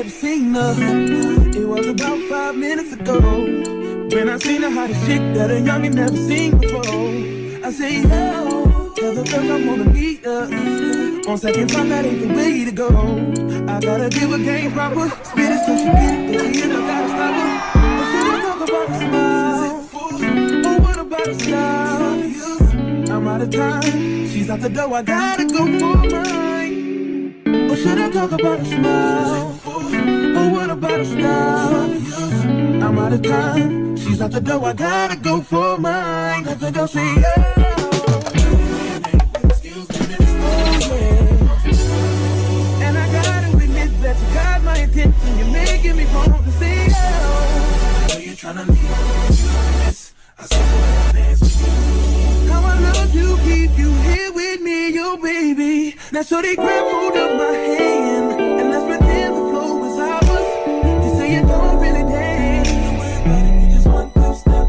never seen her. It was about 5 minutes ago when I seen the hottest chick that a youngin' never seen before. I say, yo, tell the girl I wanna meet her. On second thought, that ain't the way to go. I gotta give her game proper. Spit it so she get it, baby, and I gotta stop her. But should I talk about a smile? Or what about a style? I'm out of time, she's out the door, I gotta go for mine. Or should I talk about a smile? Or what about a style? I'm out of time, she's out the door, I gotta go for mine. Let the girl say, yeah. Attention, you're making me want to say oh. I know you're trying to leave this. I saw the dance with you. How I love you, keep you here with me, yo baby. Now so they grab hold of my hand and let's pretend the flow was ours. You say you don't really dance. Don't worry about it, you just one good step.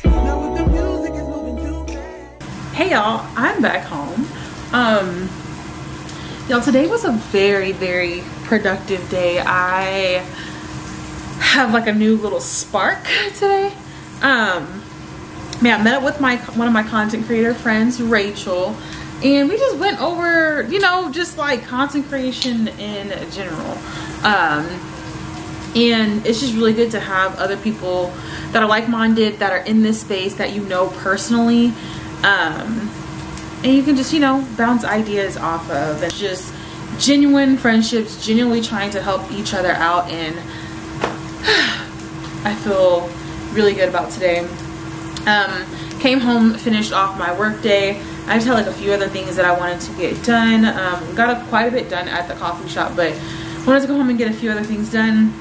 Now with the music is moving too fast. Hey y'all, I'm back home. Y'all, today was a very, very productive day. I have like a new little spark today. I met up with one of my content creator friends, Rachel, and we just went over, you know, just like content creation in general. And it's just really good to have other people that are like-minded, that are in this space that you know personally. And you can just, you know, bounce ideas off of. It's just genuine friendships, genuinely trying to help each other out, and I feel really good about today. Came home, finished off my work day. I just had like a few other things that I wanted to get done. Got quite a bit done at the coffee shop, but wanted to go home and get a few other things done.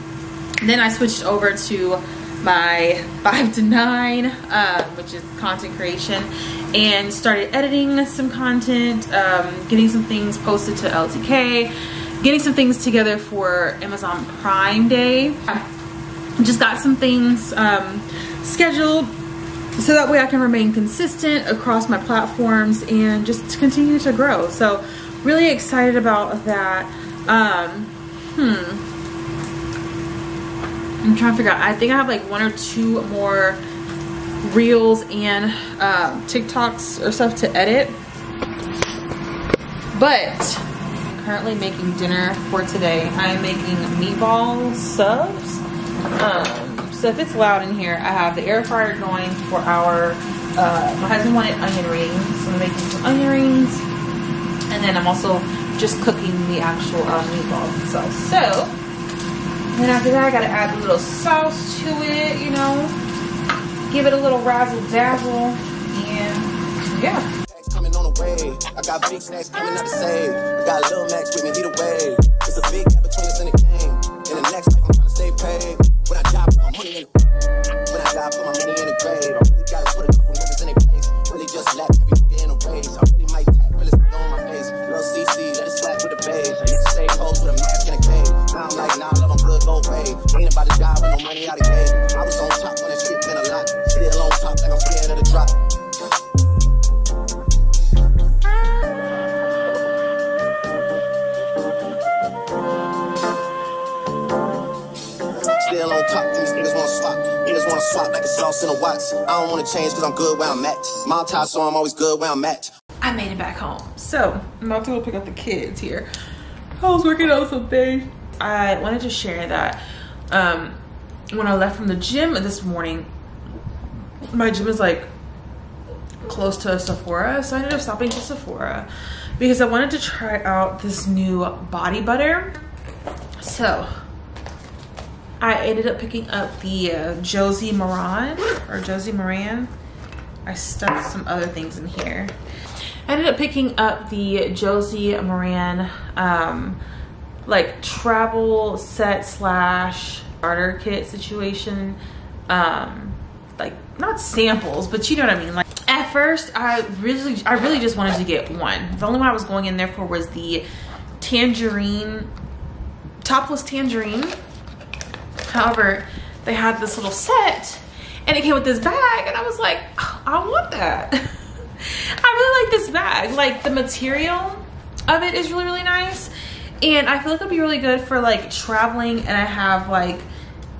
And then I switched over to my 5 to 9, which is content creation, and started editing some content, getting some things posted to LTK, getting some things together for Amazon Prime Day. Just got some things scheduled so that way I can remain consistent across my platforms and just to continue to grow. So really excited about that. I'm trying to figure out, I think I have like 1 or 2 more reels and TikToks or stuff to edit. But I'm currently making dinner for today. I am making meatball subs. So if it's loud in here, I have the air fryer going for our, my husband wanted onion rings, so I'm making some onion rings. And then I'm also just cooking the actual meatballs itself. So, then after that, I gotta add a little sauce to it, you know, give it a little razzle dazzle, and yeah. Coming on the way, I got big snacks coming out to save. I got Lil Max with me, he the way. It's a big gap between us in the game. In the next life, I'm trying to stay paid. When I die, put my money in the when I die, put my money in the grave. I really gotta put a couple niggas in their place. Really just lap every nigga in a race. I really might tap, really stay on my face. Lil CC, let it slap with the babe. I used to say hoes with a mask in a cave. Now I'm like, nah, love, I'm good, go away. Ain't about to die with no money out of game. I was on top when that shit meant a lot. Still on top like I'm scared of the drop. Still on top, these niggas wanna swap. Niggas wanna swap like a sauce in a wax. I don't wanna change cause I'm good where I'm at. My tie, so I'm always good where I'm at. I made it back home. So I'm about to go pick up the kids here. I was working on some things. I wanted to share that when I left from the gym this morning, my gym is like close to a Sephora, so I ended up stopping to Sephora because I wanted to try out this new body butter. So I ended up picking up the Josie Maran. I stuffed some other things in here. I ended up picking up the Josie Maran like travel set / starter kit situation. Like not samples, but you know what I mean. Like at first I really just wanted to get one. The only one I was going in there for was the tangerine, topless tangerine. However, they had this little set and it came with this bag and I was like, oh, I want that. I really like this bag. Like the material of it is really, really nice. And I feel like it'll be really good for like traveling, and I have like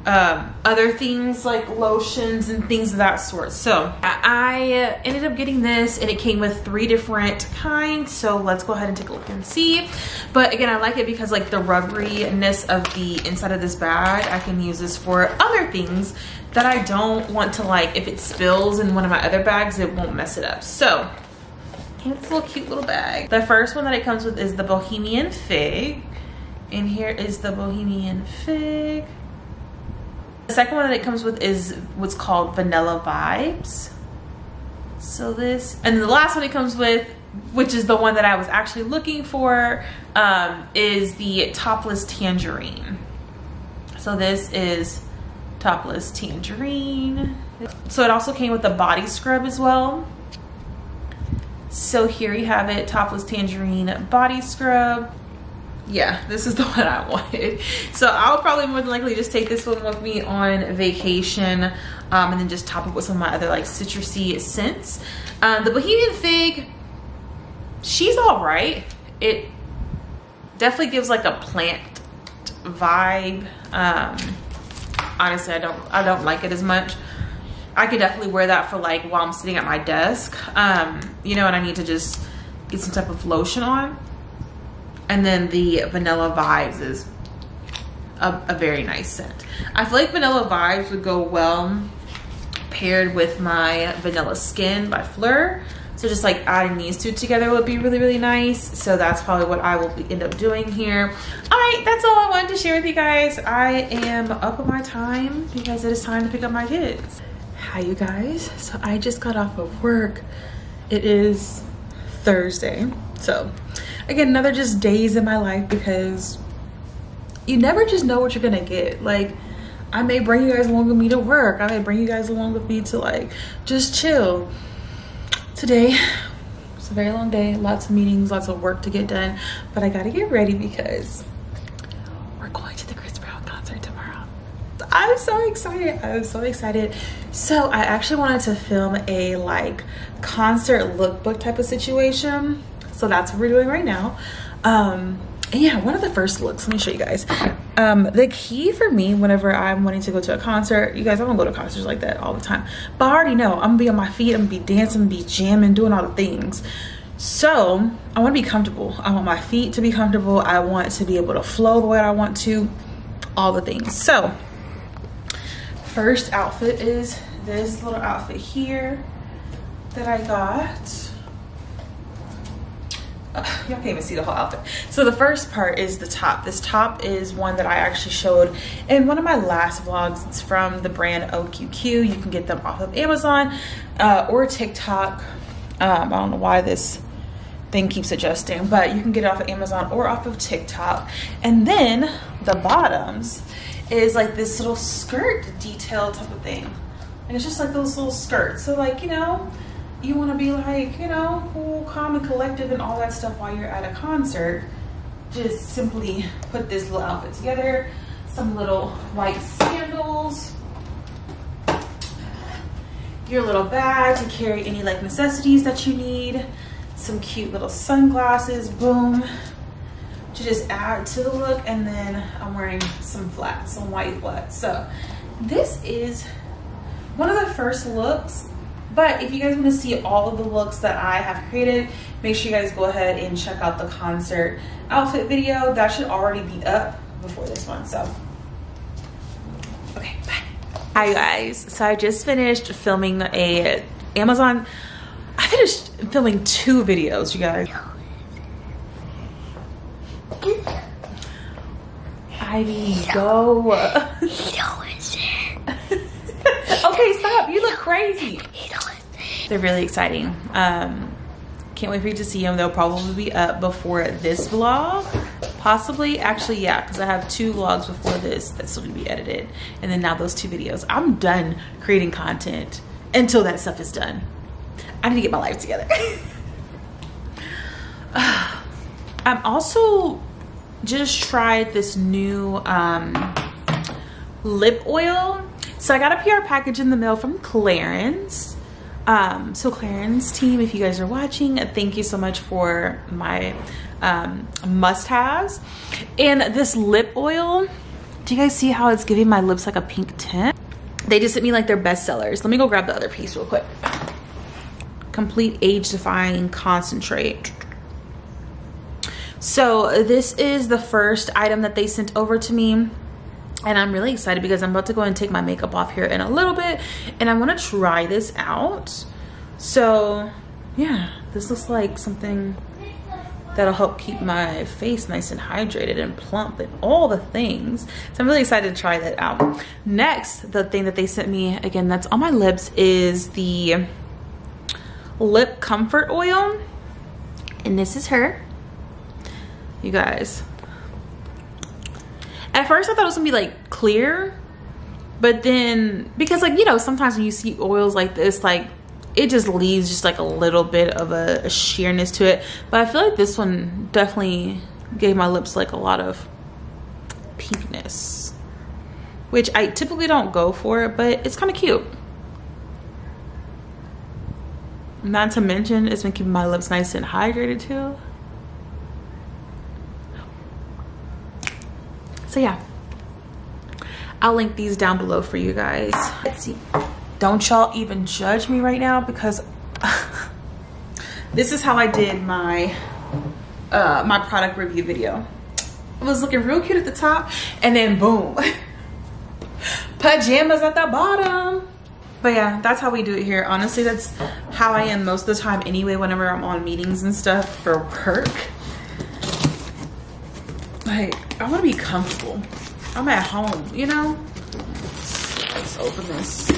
other things like lotions and things of that sort. So I ended up getting this, and it came with 3 different kinds. So let's go ahead and take a look and see. But again, I like it because like the rubberiness of the inside of this bag, I can use this for other things that I don't want to, like, if it spills in one of my other bags, it won't mess it up. So it's a little cute little bag. The first one that it comes with is the Bohemian Fig, and here is the Bohemian Fig. The second one that it comes with is what's called Vanilla Vibes. So this, and the last one it comes with, which is the one that I was actually looking for, is the Topless Tangerine. So this is Topless Tangerine. So it also came with a body scrub as well. So here you have it, Topless Tangerine body scrub. Yeah, this is the one I wanted. So I'll probably more than likely just take this one with me on vacation, and then just top it with some of my other like citrusy scents. The Bohemian Fig, she's all right. It definitely gives like a plant vibe. Honestly, I don't like it as much. I could definitely wear that for like while I'm sitting at my desk, you know, and I need to just get some type of lotion on. And then the Vanilla Vibes is a very nice scent. I feel like Vanilla Vibes would go well paired with my Vanilla Skin by Fleur. So just like adding these two together would be really, really nice. So that's probably what I will end up doing here. All right, that's all I wanted to share with you guys. I am up on my time because it is time to pick up my kids. Hi, you guys. So I just got off of work. It is Thursday. So again, another just days in my life, because you never just know what you're gonna get. Like, I may bring you guys along with me to work. I may bring you guys along with me to like just chill. Today, it's a very long day, lots of meetings, lots of work to get done, but I gotta get ready because we're going to the Chris Brown concert tomorrow. I'm so excited. I'm so excited. So I actually wanted to film a like concert lookbook type of situation. So that's what we're doing right now. And yeah, one of the first looks, let me show you guys. The key for me whenever I'm wanting to go to a concert, you guys, I don't go to concerts like that all the time, but I already know I'm gonna be on my feet, I'm gonna be dancing, I'm gonna be jamming, doing all the things. So I wanna be comfortable. I want my feet to be comfortable. I want to be able to flow the way I want to, all the things. So first outfit is this little outfit here that I got. Y'all can't even see the whole outfit. So the first part is the top. This top is one that I actually showed in one of my last vlogs. It's from the brand OQQ. You can get them off of Amazon or TikTok. I don't know why this thing keeps adjusting, but you can get it off of Amazon or off of TikTok. And then the bottoms is like this little skirt detail type of thing. And it's just like those little skirts. So like, you know, you want to be like, you know, cool, calm and collective and all that stuff while you're at a concert. Just simply put this little outfit together. Some little white sandals. Your little bag to carry any like necessities that you need. Some cute little sunglasses, boom. To just add to the look. And then I'm wearing some flats, some white flats. So this is one of the first looks. But if you guys want to see all of the looks that I have created, make sure you guys go ahead and check out the concert outfit video. That should already be up before this one. So, okay, bye. Hi guys. So I just finished filming I finished filming 2 videos, you guys. Ivy, go. Okay, stop. You look crazy. They're really exciting. Can't wait for you to see them. They'll probably be up before this vlog. Possibly. Actually, yeah, because I have 2 vlogs before this that's still going to be edited. And then now those 2 videos. I'm done creating content until that stuff is done. I need to get my life together. I'm also just tried this new lip oil. So I got a PR package in the mail from Clarins. So Clarins team, if you guys are watching, thank you so much for my must-haves. And this lip oil, do you guys see how it's giving my lips like a pink tint? They just sent me like their best sellers. Let me go grab the other piece real quick. Complete Age Defying Concentrate. So this is the first item that they sent over to me, and I'm really excited because I'm about to go and take my makeup off here in a little bit, and I want to try this out. So yeah, this looks like something that'll help keep my face nice and hydrated and plump and all the things. So I'm really excited to try that out. Next, the thing that they sent me, again, that's on my lips, is the Lip Comfort Oil. And this is her. You guys. At first I thought it was gonna be like clear, but then, because like, you know, sometimes when you see oils like this, like it just leaves just like a little bit of a sheerness to it. But I feel like this one definitely gave my lips like a lot of pinkness, which I typically don't go for, but it's kind of cute. Not to mention, it's been keeping my lips nice and hydrated too. So yeah, I'll link these down below for you guys. Let's see. Don't y'all even judge me right now, because this is how I did my my product review video. It was looking real cute at the top, and then boom, pajamas at the bottom. But yeah, that's how we do it here. Honestly, that's how I am most of the time anyway, whenever I'm on meetings and stuff for work. Like, I want to be comfortable. I'm at home, you know? Let's open this.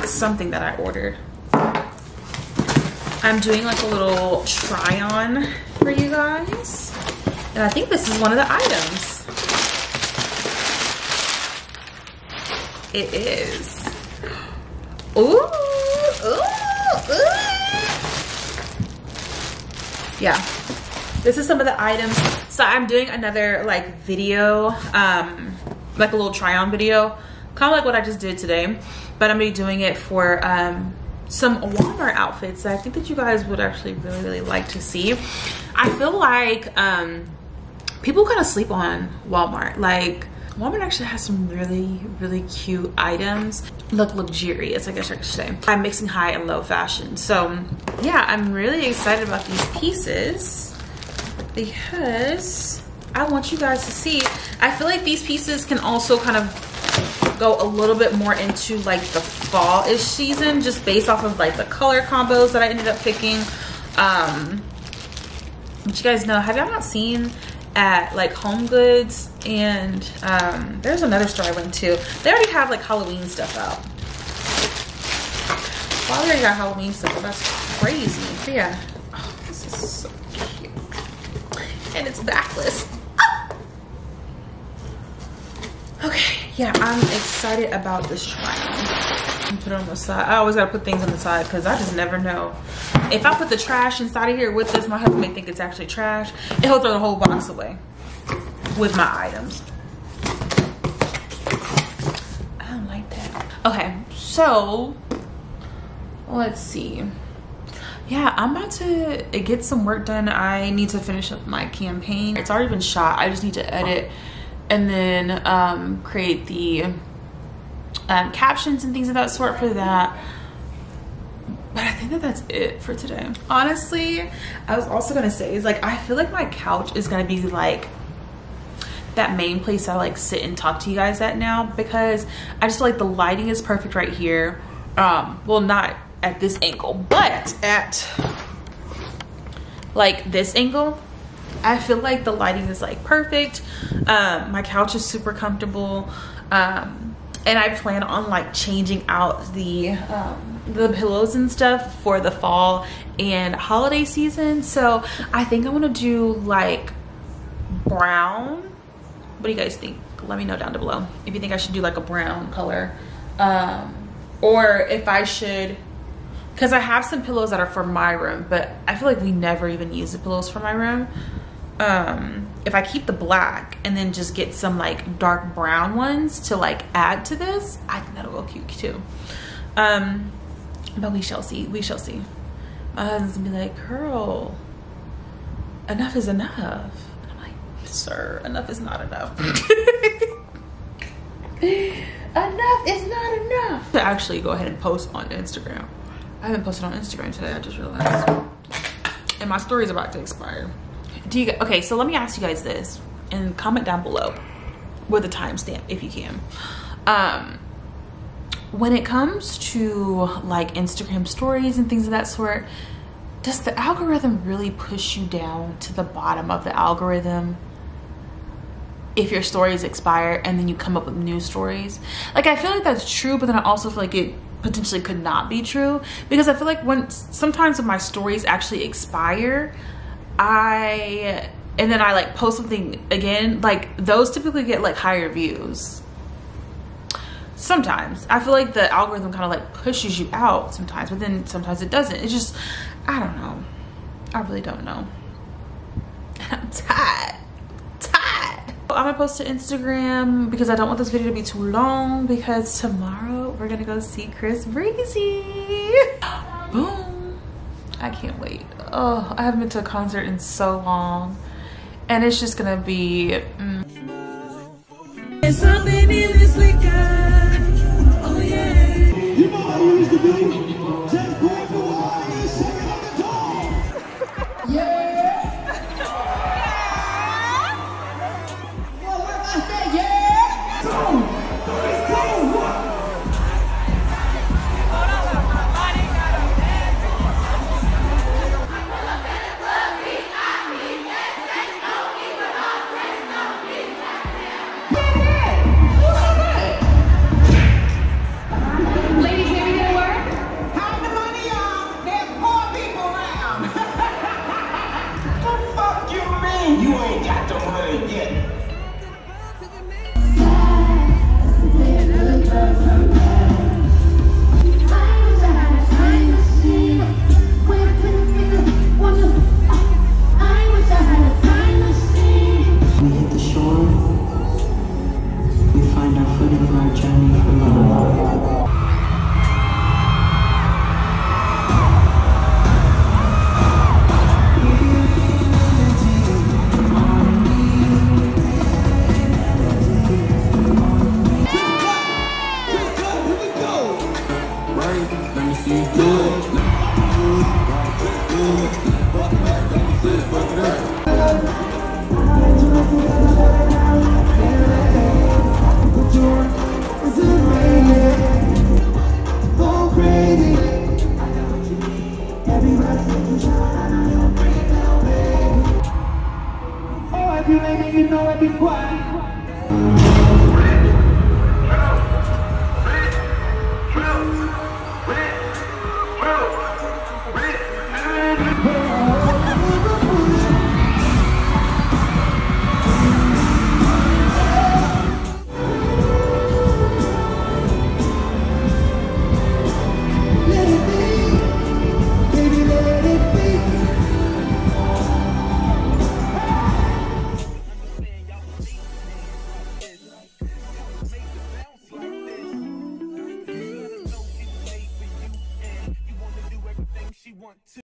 Something that I ordered. I'm doing like a little try on for you guys, and I think this is one of the items. It is. Ooh, ooh, ooh. Yeah, this is some of the items. So I'm doing another like video, like a little try on video, kind of like what I just did today, but I'm gonna be doing it for some Walmart outfits that I think that you guys would actually really like to see. I feel like people kind of sleep on Walmart. Like, Walmart actually has some really cute items. Look luxurious, I guess I could say. I'm mixing high and low fashion. So yeah, I'm really excited about these pieces because I want you guys to see. I feel like these pieces can also kind of go a little bit more into like the fall-ish season, just based off of like the color combos that I ended up picking. But you guys know, have y'all not seen at like Home Goods, and there's another store I went to, they already have like Halloween stuff out. Wow, they already got Halloween stuff out. That's crazy. But yeah, oh, this is so cute, and it's backless. Okay, yeah, I'm excited about this try-on. Put it on the side. I always gotta put things on the side because I just never know. If I put the trash inside of here with this, my husband may think it's actually trash, and he'll throw the whole box away with my items. I don't like that. Okay, so let's see. Yeah, I'm about to get some work done. I need to finish up my campaign. It's already been shot. I just need to edit and then create the captions and things of that sort for that. But I think that that's it for today. Honestly, I was also gonna say, is like, I feel like my couch is gonna be like that main place I like sit and talk to you guys at now, because I just feel like the lighting is perfect right here. Well, not at this angle, but at like this angle, I feel like the lighting is like perfect. My couch is super comfortable. And I plan on like changing out the pillows and stuff for the fall and holiday season. So I think I'm gonna do like brown. What do you guys think? Let me know down below if you think I should do like a brown color, or if I should, because I have some pillows that are for my room, but I feel like we never even use the pillows for my room. if I keep the black and then just get some like dark brown ones to like add to this, I think that'll go cute too. But we shall see. We shall see. My husband's gonna be like, girl, enough is enough. And I'm like, sir, enough is not enough. Enough is not enough. To actually go ahead and post on Instagram. I haven't posted on Instagram today, I just realized. And my story is about to expire. Do you, okay, so let me ask you guys this and comment down below with a timestamp if you can. When it comes to like Instagram stories and things of that sort, does the algorithm really push you down to the bottom of the algorithm if your stories expire and then you come up with new stories? Like, I feel like that's true, but then I also feel like it potentially could not be true, because I feel like sometimes when my stories actually expire, and then I like post something again, like those typically get like higher views. Sometimes I feel like the algorithm kind of like pushes you out sometimes, but then sometimes it doesn't. It's just, I don't know. I really don't know. I'm tired. I'm gonna post to Instagram because I don't want this video to be too long, because tomorrow we're gonna go see Chris Breezy. Boom. I can't wait. Oh, I haven't been to a concert in so long, and it's just gonna be There's something in this liquor. Oh yeah. You know how you used to be. Just grab the wine and shake it on the door. Yeah.